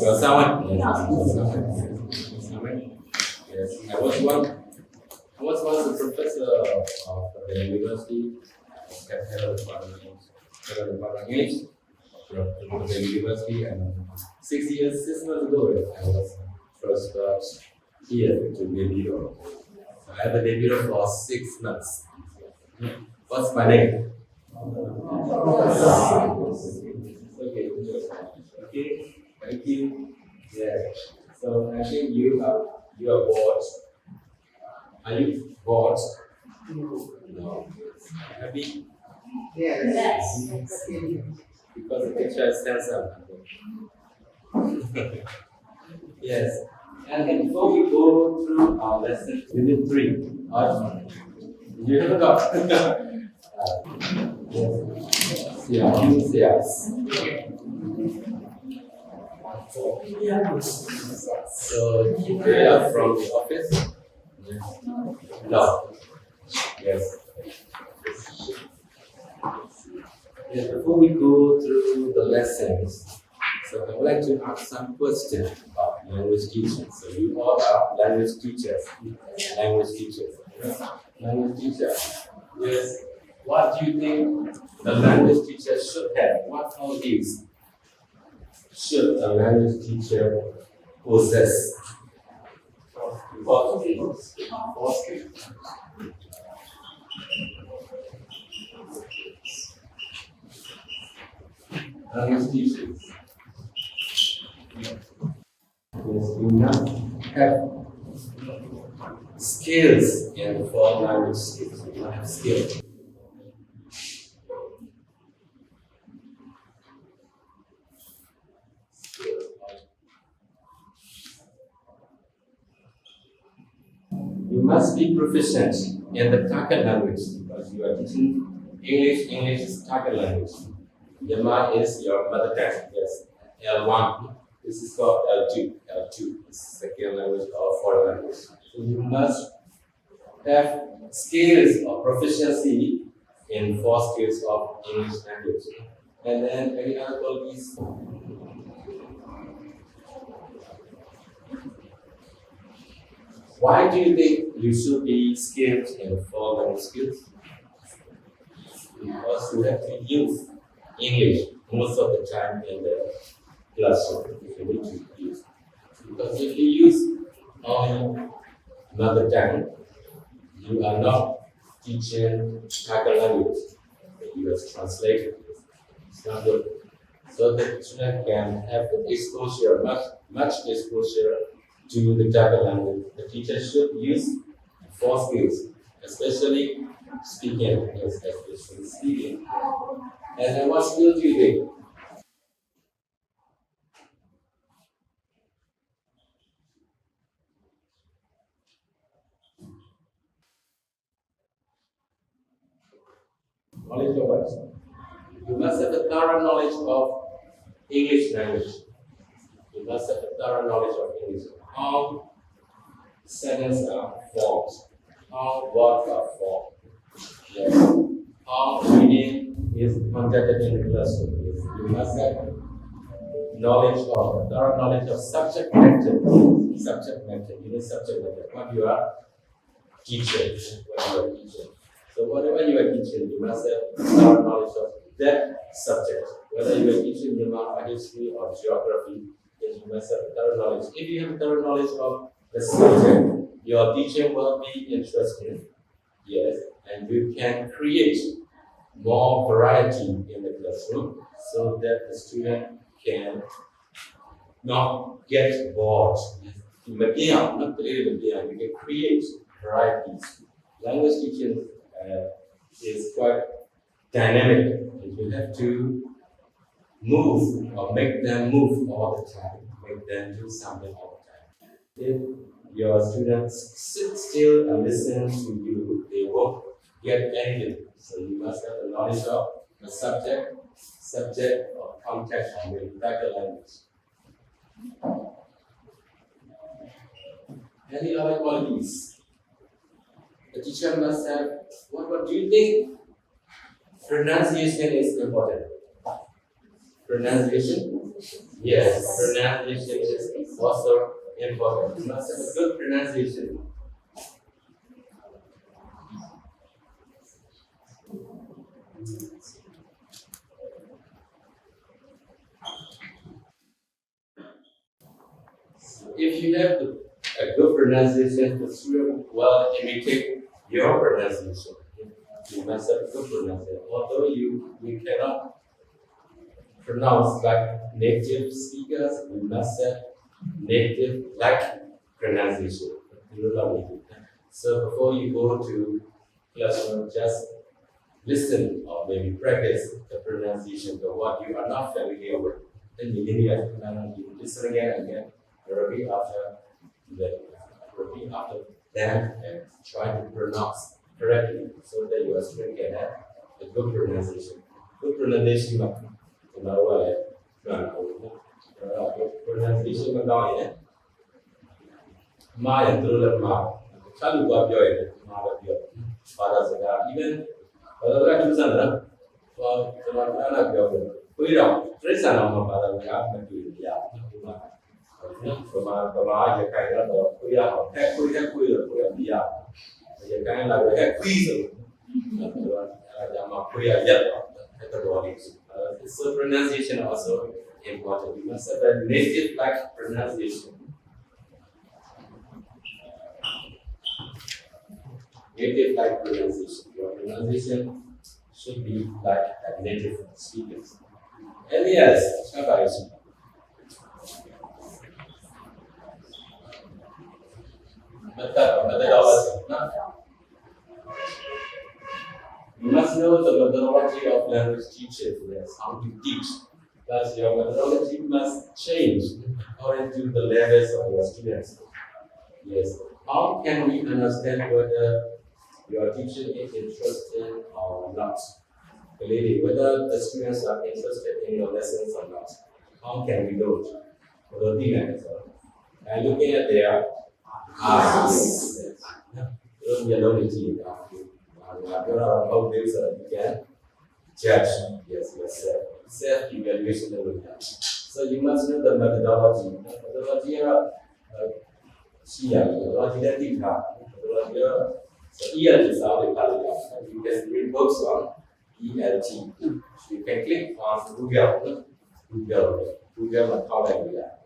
Your someone? Yes. I was once a professor of the university, head of department English from the university, and 6 months ago, I was first here to debut. So I had the debut for 6 months. What's my name? Okay, thank you. Yeah. So I think you are bored. Are you bored? No. Happy? Yes. Because the picture is handsome. Yes. And before we go through our lesson, Unit 3. You have got. Yes. So they are from the office? No. Yes. Yes. Before we go through the lessons, so I would like to ask some questions about language teaching. So you all are language teachers. Language teachers. Yes. What do you think the language teacher should have? What qualities should a language teacher possess? Language teachers. Yes, you must have skills in 4 language skills. You must have skills. You must be proficient in the target language because you are teaching English. English is target language. Myanmar is your mother tongue. Yes, L1. This is called L2. L2 is second language or foreign language. So you must have skills or proficiency in 4 skills of English language. And then any other qualities? Why do you think you should be skilled in 4 language skills? Because you have to use English most of the time in the classroom. You need to use. Because if you use only mother tongue, you are not teaching target language. You are translating. It's not good. So the student can have exposure, much exposure to the target language. The teacher should use 4 skills, especially speaking. Yes, especially speaking. And then what skill do you think? Knowledge of what? You must have a thorough knowledge of English language. You must have a thorough knowledge of English. How sentences are formed, how words are formed, yes. How reading is conducted in the classroom. Yes. You must have thorough knowledge of subject matter. Subject matter. You need subject matter. What you are teaching. So whatever you are teaching, you must have thorough knowledge of that subject. Whether you are teaching Myanmar or history or geography, yes, you must have thorough knowledge. If you have thorough knowledge of the subject, your teaching will be interesting. Yes, and you can create more variety in the classroom so that the student can not get bored. You can create varieties. Language teaching is quite dynamic. You have to move or make them move all the time, make them do something all the time. If your students sit still and listen to you, they won't get anything. So you must have the knowledge of the subject or context of the target language. Any other qualities? The teacher must have, what do you think? Pronunciation is important. Pronunciation Yes, pronunciation is also important. You must have a good pronunciation. If you have a good pronunciation, the student will imitate your pronunciation. You must have good pronunciation. Although you cannot pronounce like native speakers, you must have native like pronunciation. So before you go to classroom, just listen or maybe practice the pronunciation of what you are not familiar with. Then you listen again and again. Repeat after them and try to pronounce correctly so that your student can have a good pronunciation. Good pronunciation, pronunciation is not Ma and Drula Ma. Chalu got your father's even whatever you send for the we don't trace on my father. We have to do it. From our kind of we are you kind of like quiz. So pronunciation also important. You must have a native like pronunciation. Native like pronunciation. Your pronunciation should be like a native speakers. And yes, methodology. You must know the methodology of language teachers, yes, how to teach. Thus, your methodology must change according to the levels of your students. Yes. How can we understand whether your teacher is interested or not? Clearly, whether the students are interested in your lessons or not. How can we know? And looking at their eyes. You can judge. Yes, self-evaluation. So you must know the methodology. Methodology so EL is how they call it. You can read books on ELT. You can click on Google and call that.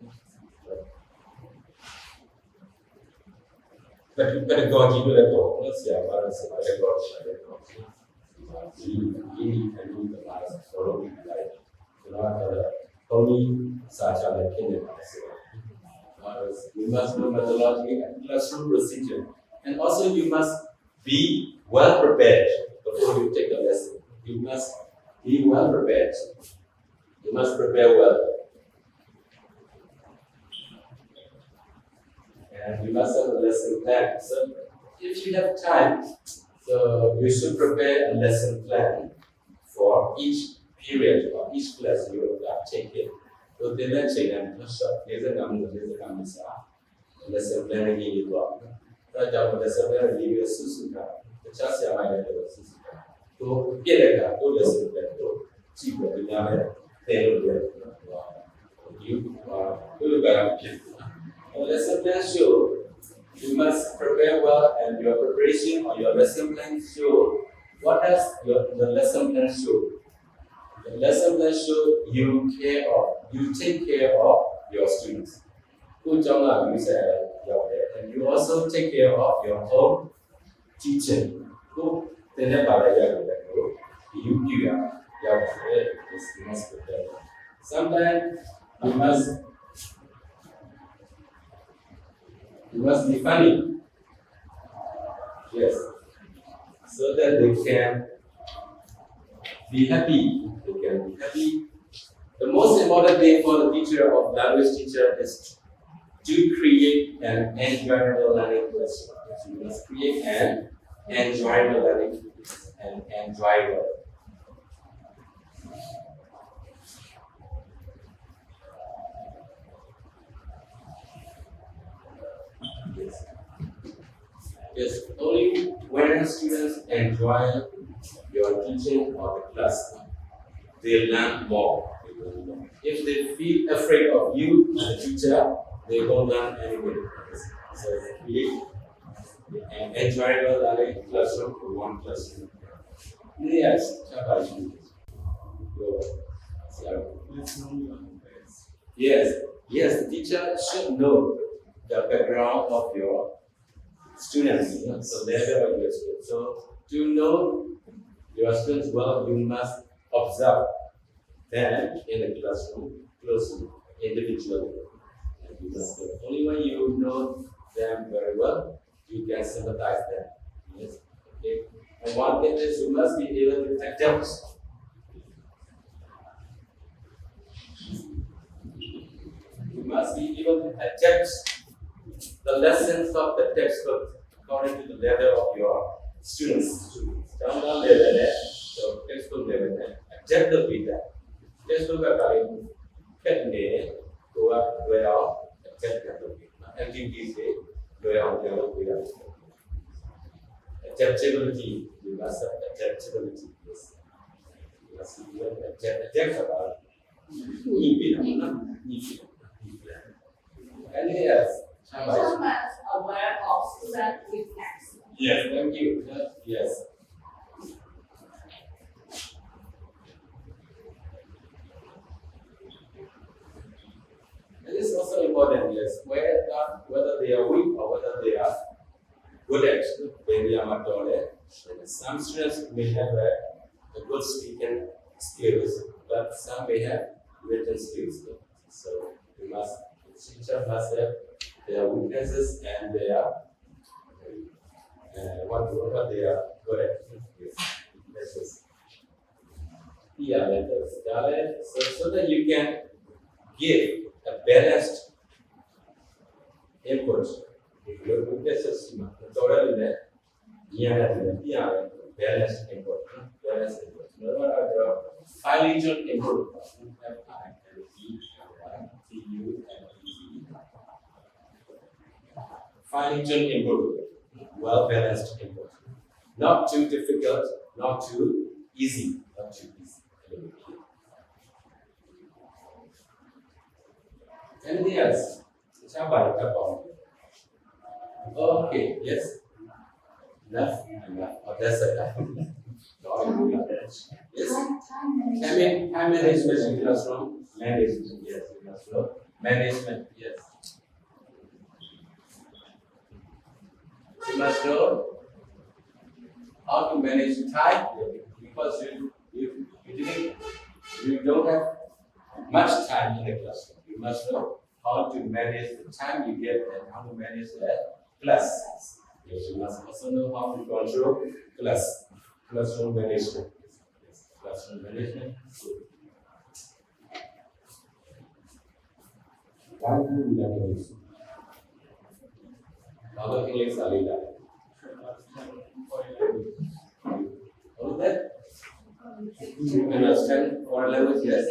But pedagogy will let go. Let's see how far it's pedagogy. You can do the last following life. Only such a opinion. You must know methodology and classroom procedure. And also you must be well prepared before you take a lesson. You must be well prepared. You must prepare well. And you must have a lesson plan. So if you have time, so you should prepare a lesson plan for each period or each class you are taking. So they let you know, there's a lesson plan again you got. The lesson plan give you a susuka. The chance you might have a susuka. To get a good lesson plan to cheap what you have. You look at a lesson plan show you must prepare well, and your preparation or your lesson plan show what does the lesson plan show. The lesson plan show you take care of your students. And you also take care of your own teaching. You must prepare. Sometimes you must be funny. Yes. So that they can be happy. The most important thing for the teacher of language teacher is to create an enjoyable learning classroom. So you must create an enjoyable learning and enjoyable. Yes, only when students enjoy your teaching or the class, they learn more. If they feel afraid of you, the teacher, they won't learn anything. So create an enjoyable learning classroom for one classroom. Yes, yes, the teacher should know the background of your students, so level of your students. So to know your students well, you must observe them in the classroom closely, individually. And you must know. Only when you know them very well, you can sympathize them. Yes. Okay. And one thing is you must be able to adapt. You must be able to adapt the lessons of the textbook according to the level of your students. Down level, so textbook level, adapt the data. Textbook according to well, adapt the activities, well, adaptability, you must have adaptability. Yes. You must be able to adapt about and yes, Gentlemen aware of student weakness. yes, thank you. Yes. It is also important, yes, whether they are weak or whether they are good at some students may have a good speaking skills, but some may have written skills. So we must, the teacher must have their weaknesses and their what they are good at. Yes. Yeah, so that you can give a balanced input. Your weaknesses, totally balanced input. Balanced input. Another highly input. Finely tuned input, well balanced input. Not too difficult, not too easy, not too easy. Anything else? Okay, yes. Enough? Oh, that's enough. Yes. Time management in classroom. Management, yes, in classroom. Management, yes. You must know how to manage time because you don't have much time in the classroom. You must know how to manage the time you get and how to manage the class. Yes, you must also know how to control classroom management. Yes, classroom management. Why do we learn English? How do English are learned? All of that? You understand foreign language? Yes.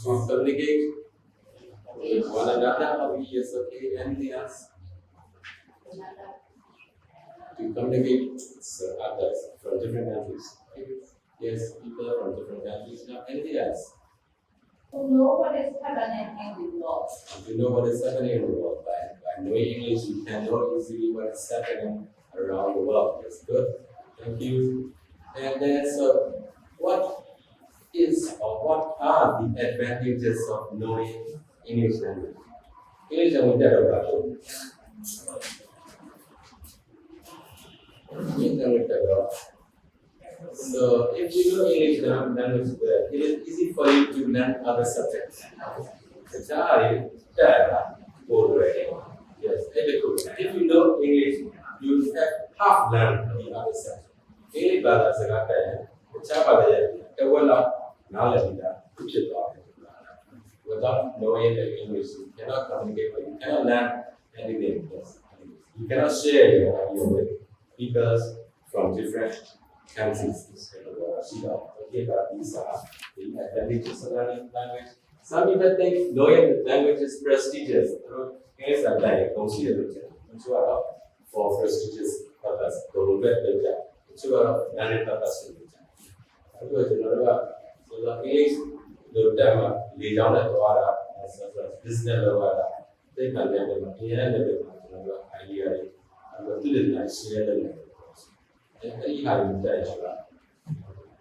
To communicate with one another, yes, okay. Anything else? To communicate with others from different countries. Yes, people from different countries. Now, anything else? To know what is happening in the world. If you know what is happening in the world, by knowing English, you can know easily what is happening around the world. That's good. Thank you. And then, so what is or what are the advantages of knowing English language? English language. So if you know English language, it is easy for you to learn other subjects. Yes, if you know English, you have half learned the other subject. Without knowing the English, you cannot communicate, you cannot learn anything. You cannot share your idea with people from different countries. Okay, but these are the advantages of learning language. Some people think knowing the language is prestigious. English are like for prestigious purpose. Learning purpose. Because you know, so the English, the time lay down the Torah, business over they can let them idea, and what did I share the very high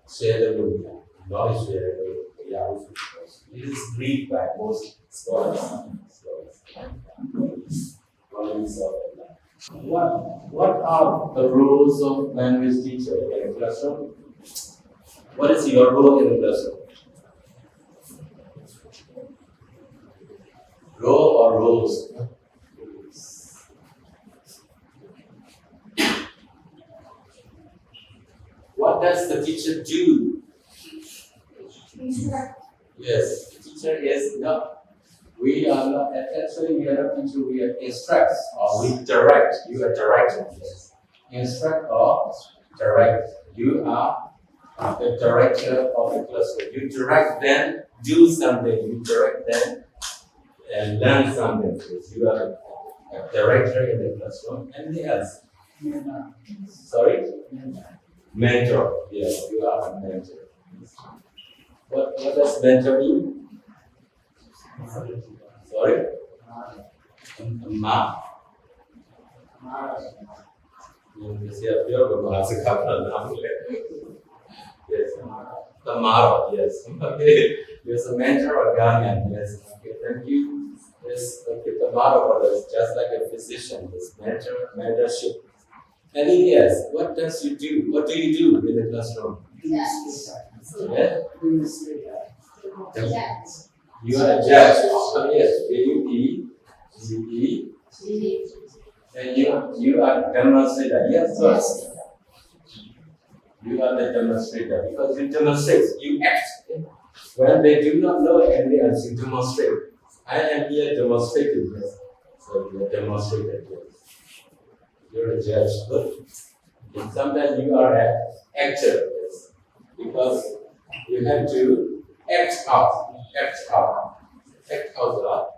share the room, knowledge share the Yahoo. It is read by most scholars. What are the roles of language teacher in a classroom? What is your role in the classroom? Role or roles? What does the teacher do? Yes, the teacher is not. We are not actually we are not teacher. We are instruct or we direct. You are directing. Yes. Instruct or direct. You are the director of the classroom. You direct them do something. You direct them and learn something. You are a director in the classroom. Anything else? Sorry? Mentor. Yes, you are a mentor. What does mentor mean? Sorry? Ma. Yes, the model, yes. Okay. Yes, a mentor or guardian, yes. Okay, thank you. Yes, okay, the model is just like a physician, this mentorship. Anything else? What does you do? What do you do in the classroom? Yeah? You are a judge. Oh, yes, J-U-D-G-E. And you are demonstrator. Yes, sir. You are the demonstrator because you demonstrate, you act. When they do not know anything else, you demonstrate. I am here demonstrating. Yes. So you are demonstrator. Yes. You're a judge. Good. And sometimes you are an actor. Yes. Because you have to act out. Act out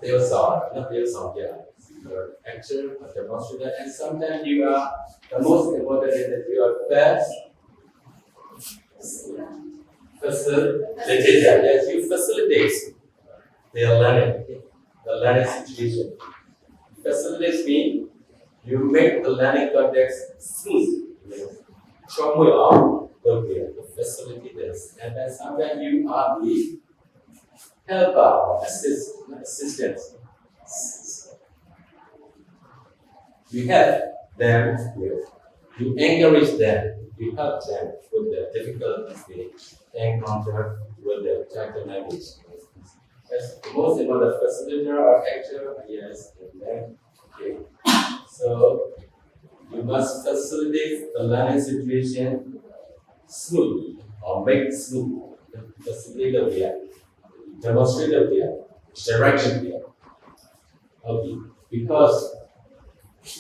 their song, not their song, yeah. You're an actor, a demonstrator, and sometimes you are, the most important is that you are facilitator. Yes, you facilitate their learning, the learning situation. Facilitate means you make the learning context smooth. From where the facilitators, and then sometimes you are the helper, assistant. You help them, you encourage them, you help them with the difficulties they encounter with the technical language. That's the most important facilitator or actor, yes, and then, okay. So you must facilitate the learning situation smooth or make it smooth. Facilitator there, demonstrator there, direction there. Okay, because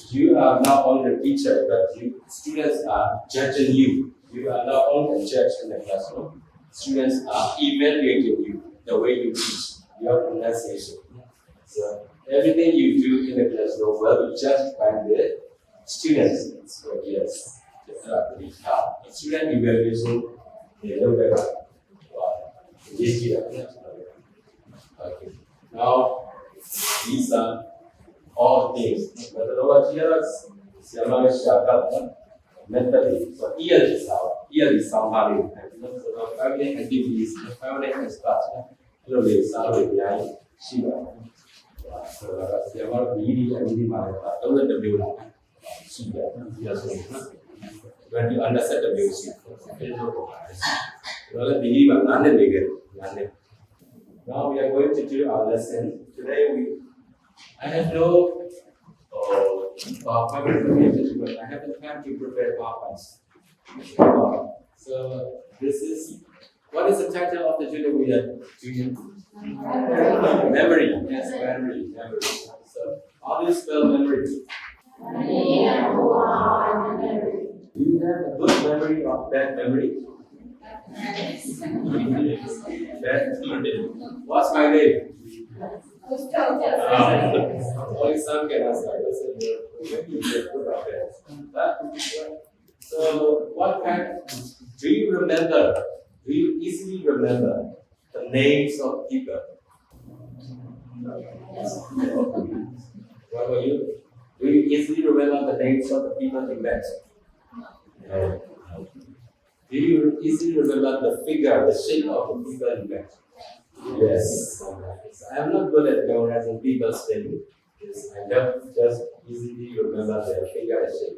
you are not only the teacher, but students are judging you. You are not only a judge in the classroom. Students are evaluating you, the way you teach, your pronunciation. So everything you do in the classroom will be judged by the students. So yes, the student evaluation, they look at this year. Okay. Now these are all things. Methodology is mentally. So yearly sound value. So the family activities, the family experts, really salary behind Shiva. So the BD and BD Marata, don't let the view Shiva. When you understand the music, now we are going to do our lesson. Today I have no PowerPoint presentation, but I have the time to prepare PowerPoints. So this is, what is the title of the unit we are doing? Memory. Yes, memory. So how do you spell memory? Do you have a good memory or bad memory? Bad memory. What's my name? Only some can answer. That would be good. So, what kind? Do you remember? Do you easily remember the names of people? What about you? Do you easily remember the names of the people you met? No. Do you easily remember the figure, the shape of the people you met? Yes. I am not good at memorizing people's names. Yes, I don't just easily remember their figure and shape.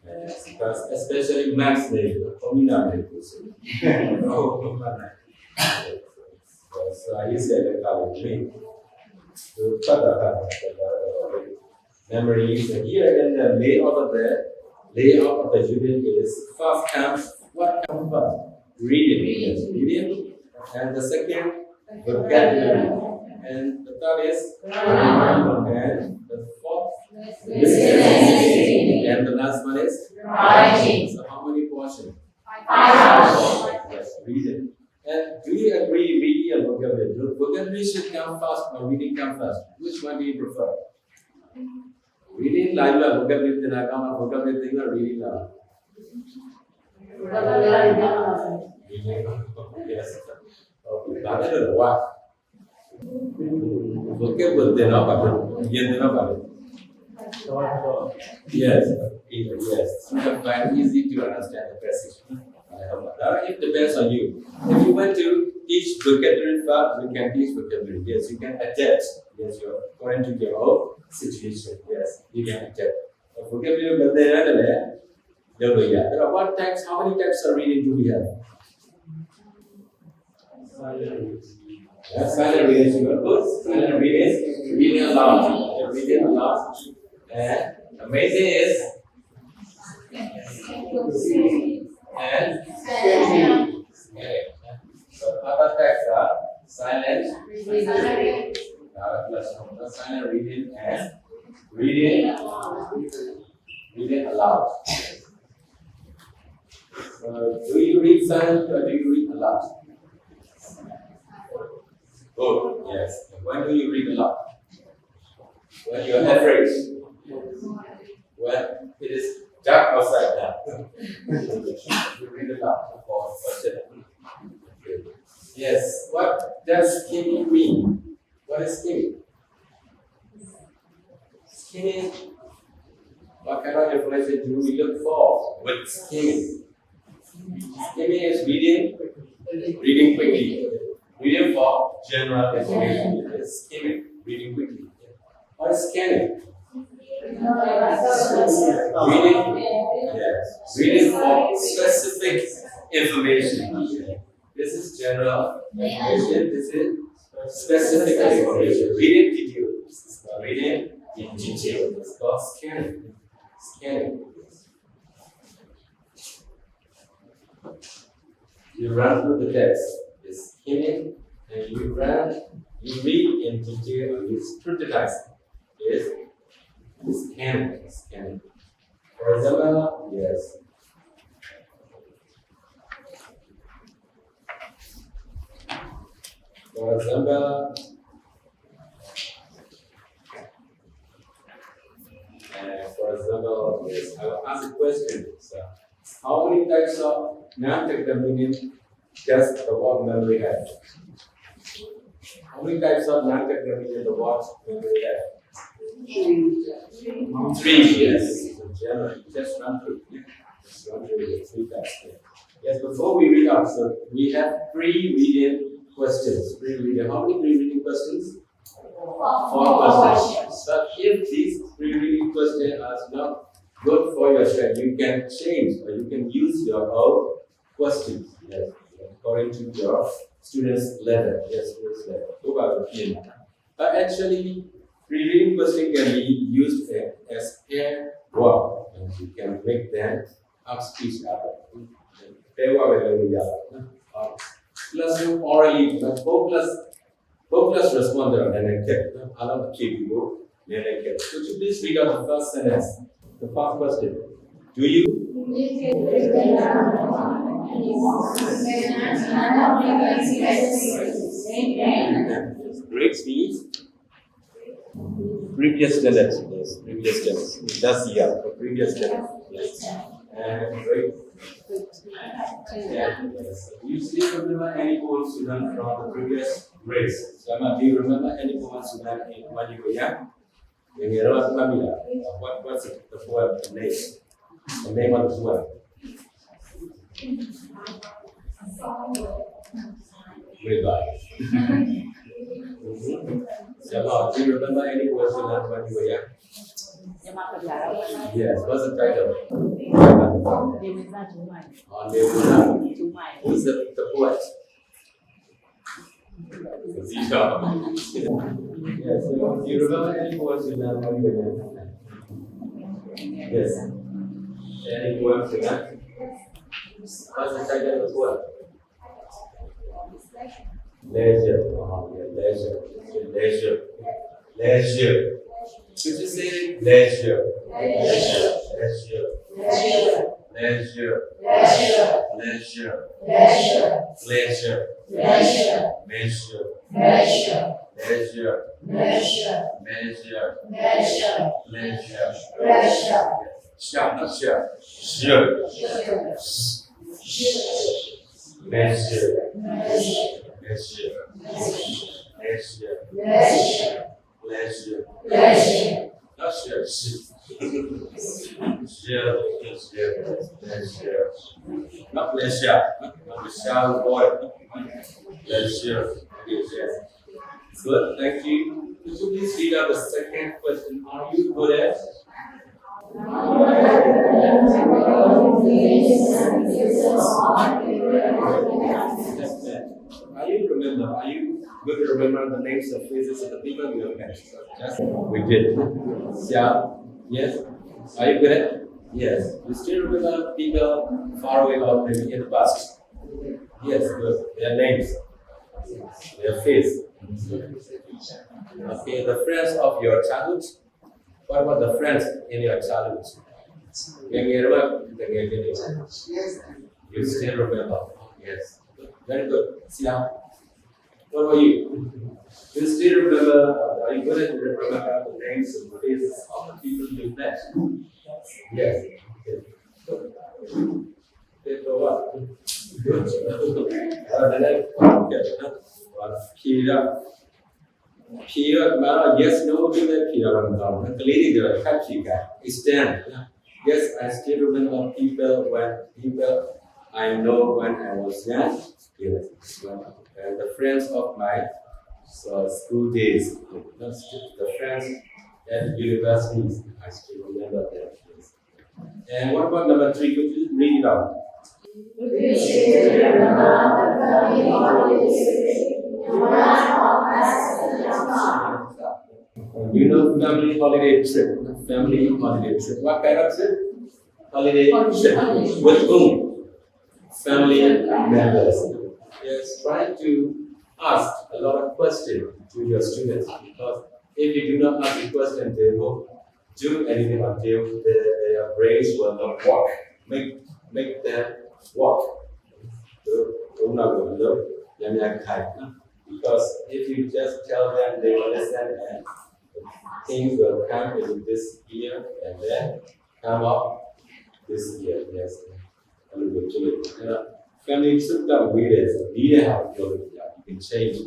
Yes, because especially Max name, Omina name. So I usually call it me. To cut the memories. And here in the layout of the unit is first comes what comes first? Reading. Yes, reading. And the second vocabulary. And the third is grammar. And the fourth listening. And the last one is writing. So how many portions? 5. Yes, reading. And do you agree reading and vocabulary? Vocabulary should come first or reading come first? Which one do you prefer? Reading like vocabulary then I come vocabulary thing or reading now? Yes. Okay. That is what? Vocabulary then up. Yes. Yes. But easy to understand the passage. It depends on you. If you want to teach vocabulary first, you can teach vocabulary. Yes, you can adapt. Yes, you're according to your own situation. Yes, you can adapt. Vocabulary, but there are what types? How many types of reading do we have? Silent reading. Good. Silent reading. Reading aloud. Reading aloud. And amazing is. And okay. So other texts are silent silent reading and reading aloud. So do you read silent or do you read aloud? Both. Yes. When do you read aloud? When you are afraid. When it is dark outside now. You read it out for yes. What does skimming mean? What is skimming? Skimming. What kind of information do we look for with skimming? Skimming is reading quickly. Reading for general information. Yes, skimming, reading quickly. What is scanning? Reading for specific information. This is general information. This is specific information. Reading details. Reading in detail. It's called scanning. Scanning. You run through the text. It's skimming, and you read in detail, and you scrutinize. Yes. Scanning. For example, yes. For example, yes, I will ask a question. So, how many types of non-technical meaning does the word memory have? How many types of non-technical meaning the word memory have? 3, yes. So generally, just run through. Just run through the 3 types. Yes, before we read out, so we have pre-reading questions. Pre-reading. How many pre-reading questions? 4 questions. So if these pre-reading questions are not good for your student, you can change or you can use your own questions. Yes, according to your student's level. Yes, student's level. But actually, pre-reading question can be used as pair work, and you can make them up each other. Pair work plus orally, plus responder and Could you please read out the first sentence? The first question. Do you? Grades means previous tense. Yes, previous tense. That's the previous tense. Yes. and grade 10. Yes. You still remember any poems you learned from the previous grades? So, do you remember any poems you learned when you were young? When you wrote what's the poem, the name of the poem? Goodbye. So, do you remember any poems you learned when you were young? Yes, what's the title? Who's the poet? Yes, so do you remember any poems you learned when you were young? Yes. Any poems you learned? What's the title of the poem? Leisure. Oh, yeah, leisure. Leisure. Leisure. Could you say leisure? Leisure. Leisure. Leisure. Leisure. Leisure. Leisure. Leisure. Leisure. Measure. Measure. Leisure. Measure. Measure. Measure. Leisure. Leisure. Shut, not shut. Sure. Measure. Measure. Measure. Measure. Measure. Leisure. Leisure. Not sure. Sure. Leisure. Not leisure. Not the shower boy. Leisure. Yes. Good. Thank you. Could you please read out the second question? Are you good at? Are you good to remember the names of faces of the people we have met? Yes, we did. Yeah. Yes. Are you good at? Yes. You still remember people far away or maybe in the past? Yes, good. Their names. Their face. Okay, the friends of your childhood. What about the friends in your childhood? You still remember? Yes. Very good. Sit down. What about you? You still remember? Are you good at remember the names and faces of the people you met? Yes. Good. Okay, so what? Good. The next one. Kira, yes, no, Kira, Kira, stand. Yes, I still remember people I know when I was young. Yes. And the friends of my school days, the friends at universities, I still remember them. Yes. And what about number 3? Could you read it out? You know family holiday trip. Family holiday trip. What kind of trip? Holiday trip. With whom? Family members. Yes, try to ask a lot of questions to your students, because if you do not ask a question, they will do anything until their brains will not work. Make them work. Because if you just tell them, they will listen and things will come in this year and then come up this year. Yes. Family trip that we need help. You can change.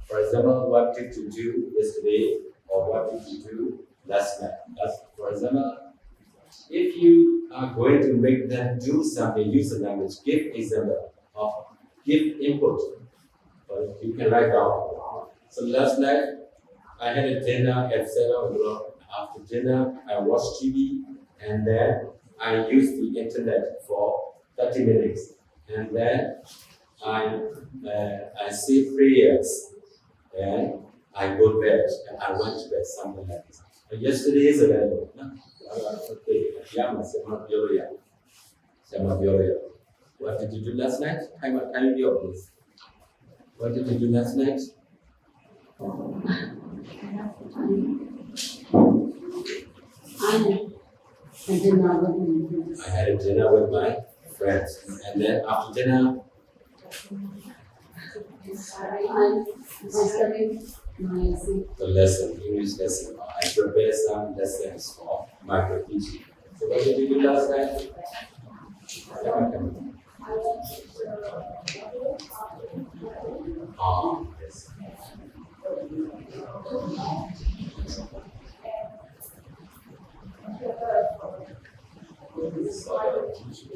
For example, what did you do yesterday or what did you do last night? For example, if you are going to make them do something, use the language, give example or give input. You can write down. So last night I had a dinner at 7 o'clock. After dinner I watched TV and then I used the internet for 30 minutes. And then I say prayers and I go to bed and I went to bed, something like this. But yesterday is available. What did you do last night? Can you please? What did you do last night? I had a dinner with my friends, and then after dinner, the lesson, English lesson. I prepared some lessons for micro teaching. So what did you do last night? Yes.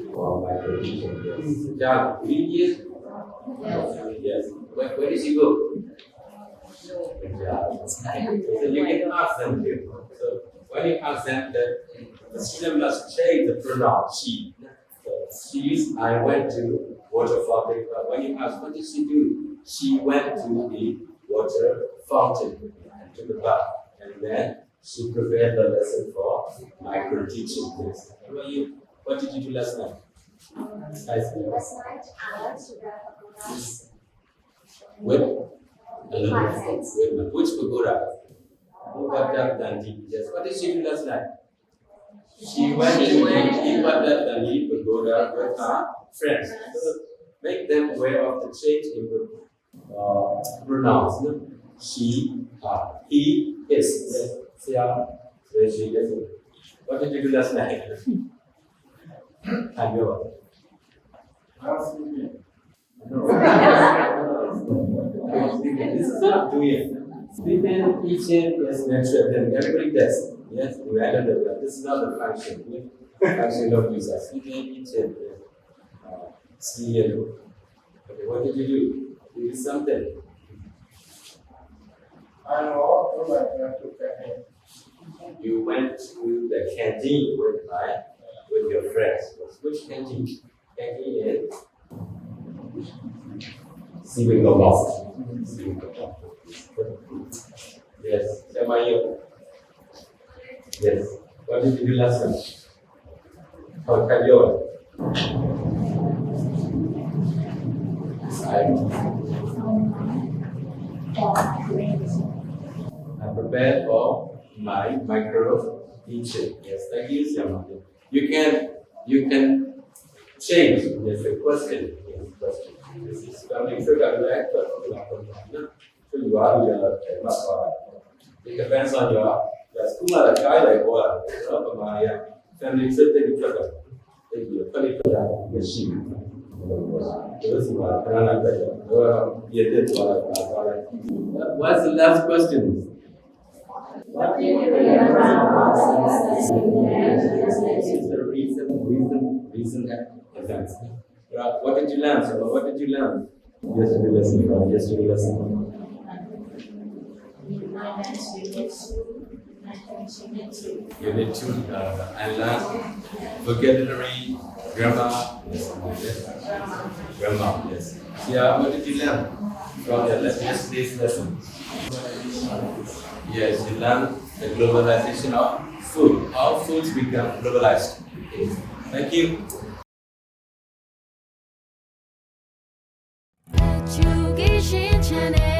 Wow, my prediction, yes. John, 3 years? Yes. Where did you go? Yeah. So you can ask them here. So when you ask them, the student must change the pronoun she. So she used I went to water fountain. But when you ask what did she do? She went to the water fountain and took a bath. And then she prepared the lesson for micro teaching. Yes. What did you do last night? Last night I went to the pagoda With a little with which pagoda? Yes. What did she do last night? She went to the pagoda with her friends. So make them aware of the change in pronouns. No? She, he, his. Yes. Yeah. What did you do last night? I know. This is not doing. Sleeping, eating is natural. Then everybody does. Yes, we added that. This is not the function. Function of user. Sleeping, eating, sleeping. Okay, what did you do? You did something. I know, I went to Canada. You went to the canteen with your friends. Which canteen? Canteen is Sibling lost. Yes. How about you? Yes. What did you do last night? How can you? I prepared for my micro teaching. Yes, thank you, Siama. You can change. Yes, the question. Yes, question. This is coming through the actor. So you are it depends on your school guy like what family trip take you machine. What's the last question? What is the reason events? What did you learn? So what did you learn? Yesterday lesson. Unit 2, I learned vocabulary, grammar, grammar, yes. Yeah, what did you learn from yesterday's lesson? Yes, you learned the globalization of food. How foods become globalized. Okay. Thank you. Education Channel.